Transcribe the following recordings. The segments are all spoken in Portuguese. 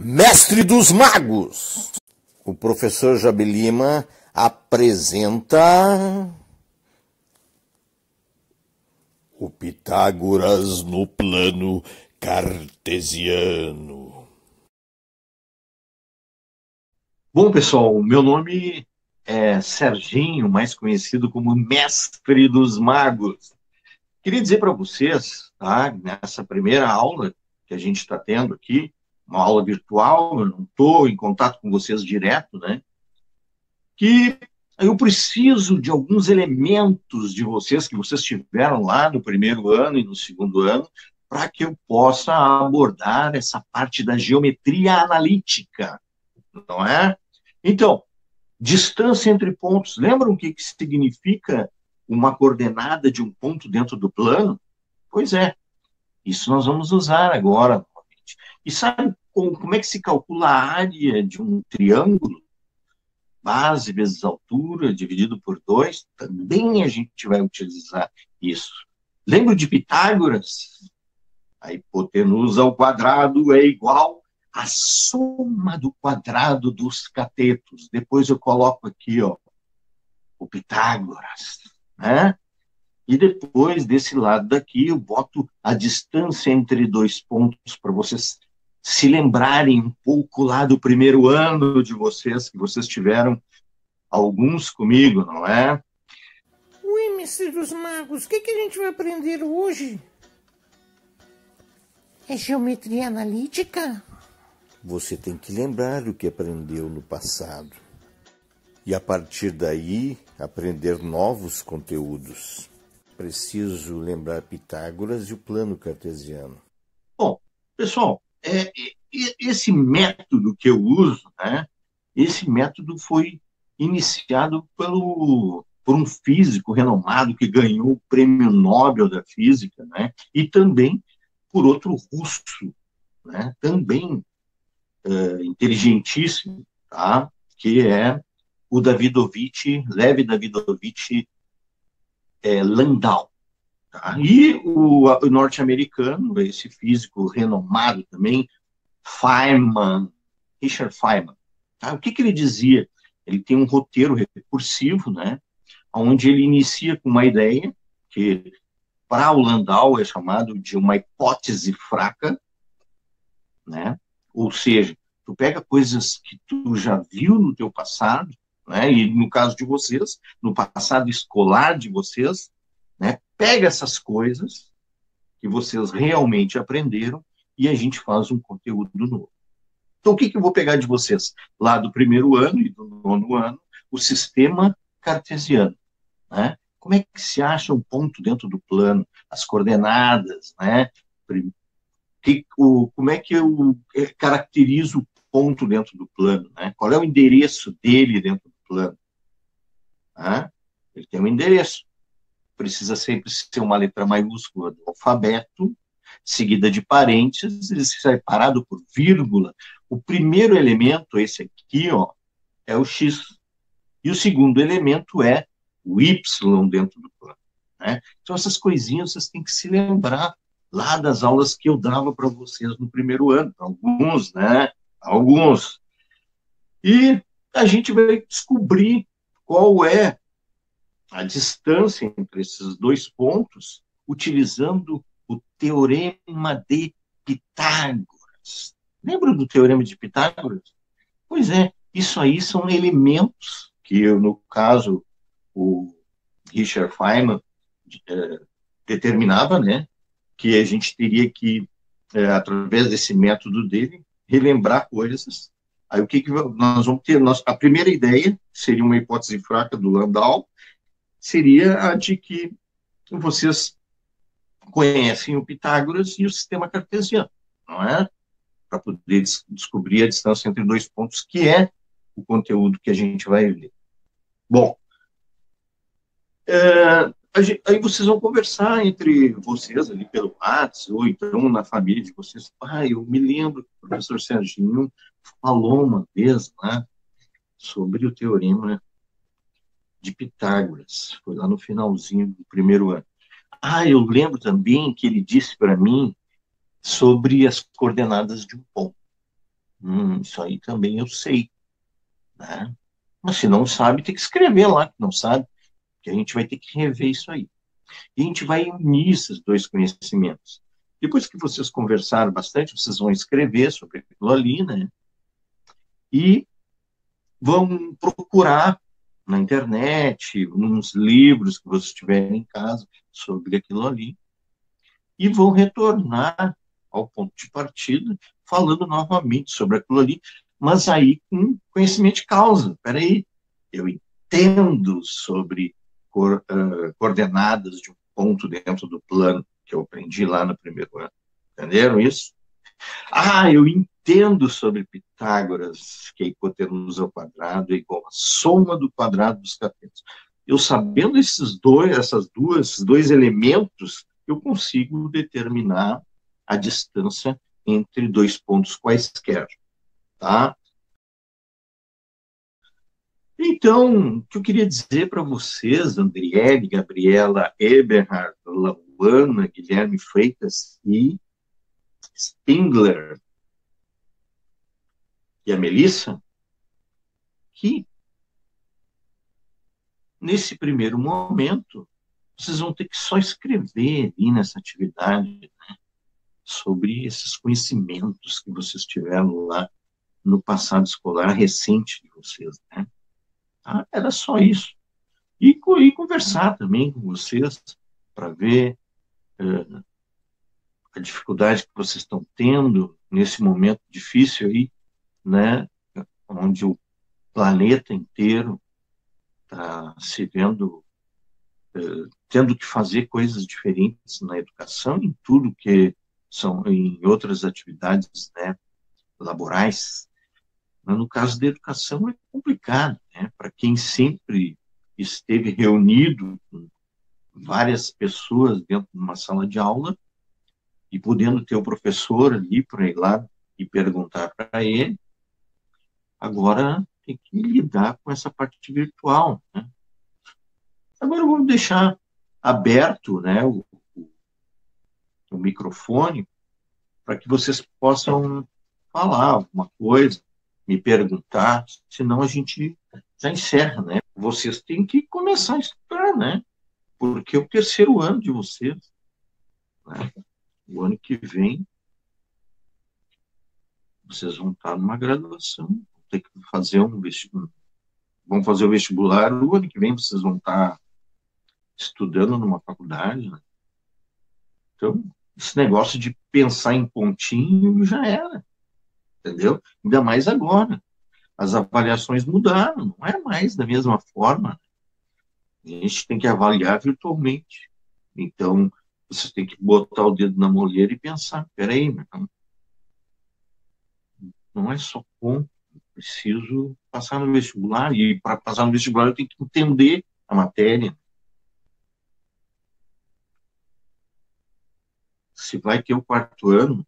Mestre dos Magos, o professor Jabe Lima apresenta o Pitágoras no plano cartesiano. Bom, pessoal, meu nome é Serginho, mais conhecido como Mestre dos Magos. Queria dizer para vocês, tá, nessa primeira aula que a gente está tendo aqui, uma aula virtual, eu não estou em contato com vocês direto, né? Que eu preciso de alguns elementos de vocês que vocês tiveram lá no primeiro ano e no segundo ano, para que eu possa abordar essa parte da geometria analítica, não é? Então, distância entre pontos. Lembram o que significa uma coordenada de um ponto dentro do plano? Pois é, isso nós vamos usar agora. E sabe como é que se calcula a área de um triângulo? Base vezes altura, dividido por 2. Também a gente vai utilizar isso. Lembra de Pitágoras? A hipotenusa ao quadrado é igual à soma do quadrado dos catetos. Depois eu coloco aqui, ó, o Pitágoras, né? E depois, desse lado daqui, eu boto a distância entre dois pontos para vocês se lembrarem um pouco lá do primeiro ano de vocês, que vocês tiveram alguns comigo, não é? Oi, mestre dos magos, o que a gente vai aprender hoje? É geometria analítica? Você tem que lembrar o que aprendeu no passado e, a partir daí, aprender novos conteúdos. Preciso lembrar Pitágoras e o plano cartesiano. Bom, pessoal, esse método que eu uso, né? Esse método foi iniciado por um físico renomado que ganhou o Prêmio Nobel da Física, né? E também por outro russo, né? Também inteligentíssimo, tá? Que é o Lev Davidovich Landau. Tá? E o norte-americano, esse físico renomado também, Richard Feynman. Tá? O que ele dizia? Ele tem um roteiro recursivo, né? Onde ele inicia com uma ideia que, para o Landau, é chamado de uma hipótese fraca, né? Ou seja, tu pega coisas que tu já viu no teu passado, né? E no caso de vocês, no passado escolar de vocês, né? Pega essas coisas que vocês realmente aprenderam e a gente faz um conteúdo novo. Então, o que eu vou pegar de vocês? Lá do primeiro ano e do nono ano, o sistema cartesiano, né? Como é que se acha um ponto dentro do plano? As coordenadas, né? Como é que eu caracterizo o ponto dentro do plano, né? Qual é o endereço dele dentro do plano? Né? Ele tem um endereço. Precisa sempre ser uma letra maiúscula do alfabeto, seguida de parênteses, separado por vírgula. O primeiro elemento, esse aqui, ó, é o X. E o segundo elemento é o Y dentro do plano. Né? Então, essas coisinhas vocês têm que se lembrar lá das aulas que eu dava para vocês no primeiro ano, alguns, né? Alguns. E a gente vai descobrir qual é a distância entre esses dois pontos utilizando o Teorema de Pitágoras. Lembra do Teorema de Pitágoras? Pois é, isso aí são elementos que, no caso, o Richard Feynman determinava, né, que a gente teria que, através desse método dele, relembrar coisas. Aí o que nós vamos ter? A primeira ideia seria uma hipótese fraca do Landau, seria a de que vocês conhecem o Pitágoras e o sistema cartesiano, não é? Para poder descobrir a distância entre dois pontos, que é o conteúdo que a gente vai ver. Bom, aí vocês vão conversar entre vocês ali pelo WhatsApp, ou então na família de vocês. Eu me lembro que o professor Serginho falou uma vez, né, sobre o teorema de Pitágoras. Foi lá no finalzinho do primeiro ano. Eu lembro também que ele disse para mim sobre as coordenadas de um ponto. Isso aí também eu sei, né? Mas se não sabe, tem que escrever lá que não sabe, que a gente vai ter que rever isso aí. E a gente vai unir esses dois conhecimentos. Depois que vocês conversaram bastante, vocês vão escrever sobre aquilo ali, né? E vão procurar na internet, nos livros que vocês tiverem em casa sobre aquilo ali, e vão retornar ao ponto de partida, falando novamente sobre aquilo ali, mas aí com conhecimento de causa. Peraí, eu entendo sobre coordenadas de um ponto dentro do plano, que eu aprendi lá no primeiro ano. Entenderam isso? Ah, eu entendo sobre Pitágoras, que a hipotenusa ao quadrado é igual à soma do quadrado dos catetos. Eu sabendo esses dois elementos, eu consigo determinar a distância entre dois pontos quaisquer, tá? Então, o que eu queria dizer para vocês, Andriele, Gabriela, Eberhard, Lauana, Guilherme Freitas e Spindler e a Melissa, que nesse primeiro momento vocês vão ter que só escrever ali nessa atividade, né, sobre esses conhecimentos que vocês tiveram lá no passado escolar recente de vocês, né? Ah, era só isso. E conversar também com vocês para ver a dificuldade que vocês estão tendo nesse momento difícil aí, né? Onde o planeta inteiro está se vendo tendo que fazer coisas diferentes na educação, em tudo que são em outras atividades, né, laborais. Mas no caso da educação é complicado, né? Para quem sempre esteve reunido com várias pessoas dentro de uma sala de aula e podendo ter o professor ali para ir lá e perguntar para ele, agora tem que lidar com essa parte virtual, né? Agora vamos deixar aberto, né, o microfone para que vocês possam falar alguma coisa, me perguntar, senão a gente já encerra, né? Vocês têm que começar a estudar, né? Porque é o terceiro ano de vocês, né? O ano que vem, vocês vão estar numa graduação, vão ter que fazer vão fazer o vestibular, o ano que vem vocês vão estar estudando numa faculdade, né? Então, esse negócio de pensar em pontinho já era, entendeu? Ainda mais agora. As avaliações mudaram, não é mais da mesma forma. A gente tem que avaliar virtualmente. Então, você tem que botar o dedo na moleira e pensar, peraí, não é só ponto, eu preciso passar no vestibular, e para passar no vestibular eu tenho que entender a matéria. Se vai ter o quarto ano,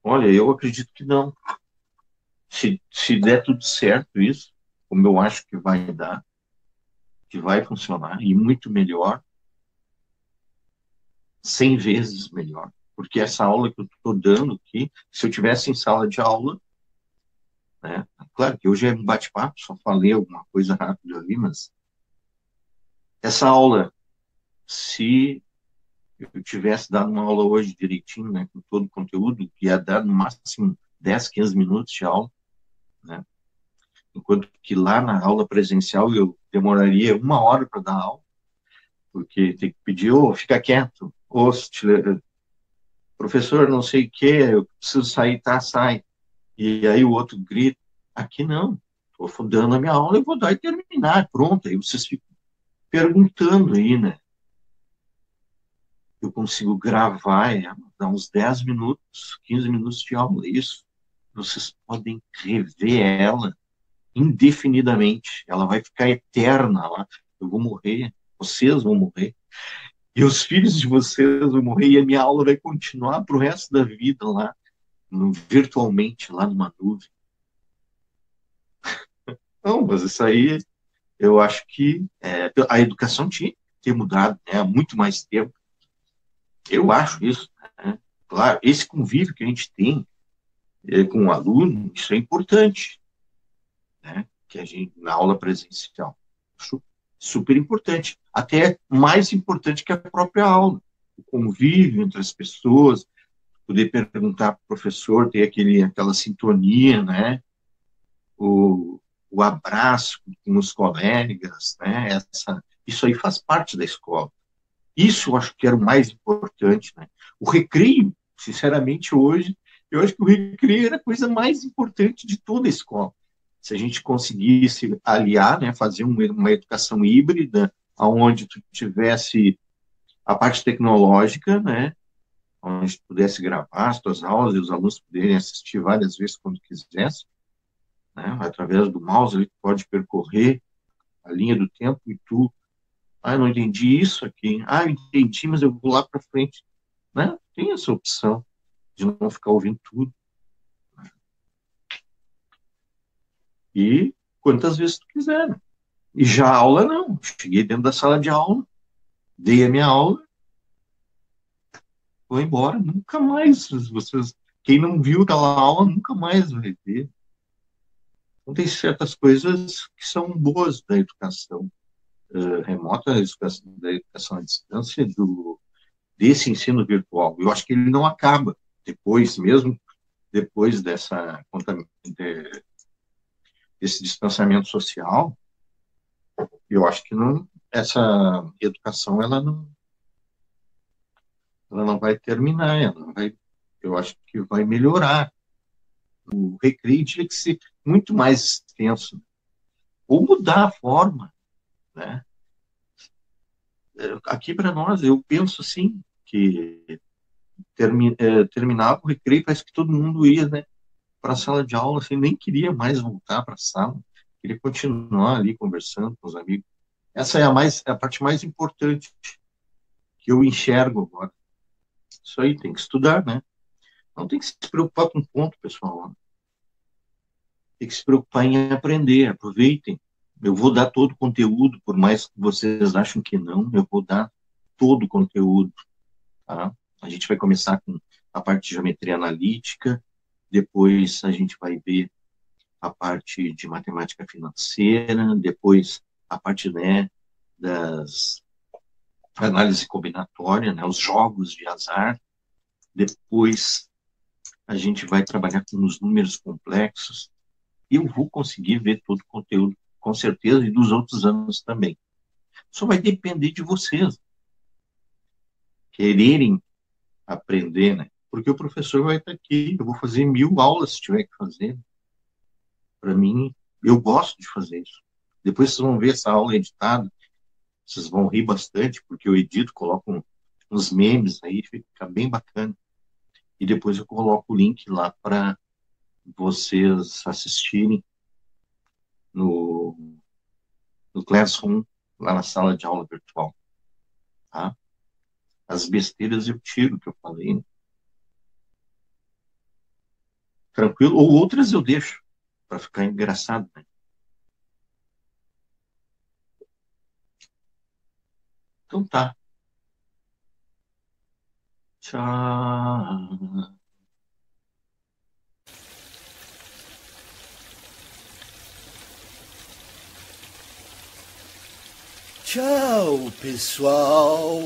olha, eu acredito que não. Se der tudo certo isso, como eu acho que vai dar, que vai funcionar, e muito melhor, 100 vezes melhor. Porque essa aula que eu estou dando aqui, se eu tivesse em sala de aula, né, claro que hoje é um bate-papo, só falei alguma coisa rápida ali, mas essa aula, se eu tivesse dado uma aula hoje direitinho, né, com todo o conteúdo, que ia dar no máximo 10, 15 minutos de aula, né, enquanto que lá na aula presencial eu demoraria 1 hora para dar aula, porque tem que pedir, fica quieto, professor, não sei o que, eu preciso sair, tá, sai. E aí o outro grita, aqui não, estou dando a minha aula, eu vou dar e terminar, pronto. Aí vocês ficam perguntando aí, né? Eu consigo gravar dar uns 10 minutos, 15 minutos de aula, isso. Vocês podem rever ela indefinidamente, ela vai ficar eterna lá, eu vou morrer, vocês vão morrer. E os filhos de vocês vão morrer, e a minha aula vai continuar para o resto da vida lá, virtualmente, lá numa nuvem. Não, mas isso aí, eu acho que a educação tinha que ter mudado, né, há muito mais tempo. Eu acho isso, né? Claro, esse convívio que a gente tem com o aluno, isso é importante, né? Que a gente, na aula presencial. Super importante. Até mais importante que a própria aula. O convívio entre as pessoas, poder perguntar para o professor, ter aquela sintonia, né? O abraço com os colegas, né? Isso aí faz parte da escola. Isso eu acho que era o mais importante, né? O recreio, sinceramente, hoje, eu acho que o recreio era a coisa mais importante de toda a escola. Se a gente conseguisse aliar, né, fazer uma educação híbrida, onde tu tivesse a parte tecnológica, né, onde tu pudesse gravar as tuas aulas e os alunos poderem assistir várias vezes quando quisesse, né, através do mouse, ele pode percorrer a linha do tempo e tu, não entendi isso aqui, eu entendi, mas eu vou lá para frente, né? Tem essa opção de não ficar ouvindo tudo. E quantas vezes tu quiser, né? E já a aula não. Cheguei dentro da sala de aula, dei a minha aula, vou embora, nunca mais. Quem não viu aquela aula nunca mais vai ver. Então tem certas coisas que são boas da educação remota, da educação à distância, desse ensino virtual. Eu acho que ele não acaba depois, mesmo depois desse distanciamento social. Eu acho que não, essa educação ela não vai terminar, eu acho que vai melhorar. O recreio tinha que ser muito mais extenso, ou mudar a forma, né? Aqui para nós, eu penso assim, que terminava o recreio, parece que todo mundo ia, né, para a sala de aula, assim, nem queria mais voltar para a sala, queria continuar ali conversando com os amigos. Essa é a parte mais importante que eu enxergo agora. Isso aí, tem que estudar, né? Não tem que se preocupar com ponto, pessoal. Tem que se preocupar em aprender, aproveitem. Eu vou dar todo o conteúdo, por mais que vocês achem que não, eu vou dar todo o conteúdo, tá? A gente vai começar com a parte de geometria analítica, depois a gente vai ver a parte de matemática financeira, depois a parte, né, das análise combinatória, né, os jogos de azar, depois a gente vai trabalhar com os números complexos, e eu vou conseguir ver todo o conteúdo, com certeza, e dos outros anos também. Só vai depender de vocês quererem aprender, né? Porque o professor vai estar aqui, eu vou fazer 1000 aulas se tiver que fazer. Para mim, eu gosto de fazer isso. Depois vocês vão ver essa aula editada, vocês vão rir bastante, porque eu edito, coloco uns memes aí, fica bem bacana. E depois eu coloco o link lá para vocês assistirem no Classroom, lá na sala de aula virtual. Tá? As besteiras eu tiro, que eu falei, né? Tranquilo? Ou outras eu deixo, para ficar engraçado, né? Então tá. Tchau. Tchau, pessoal.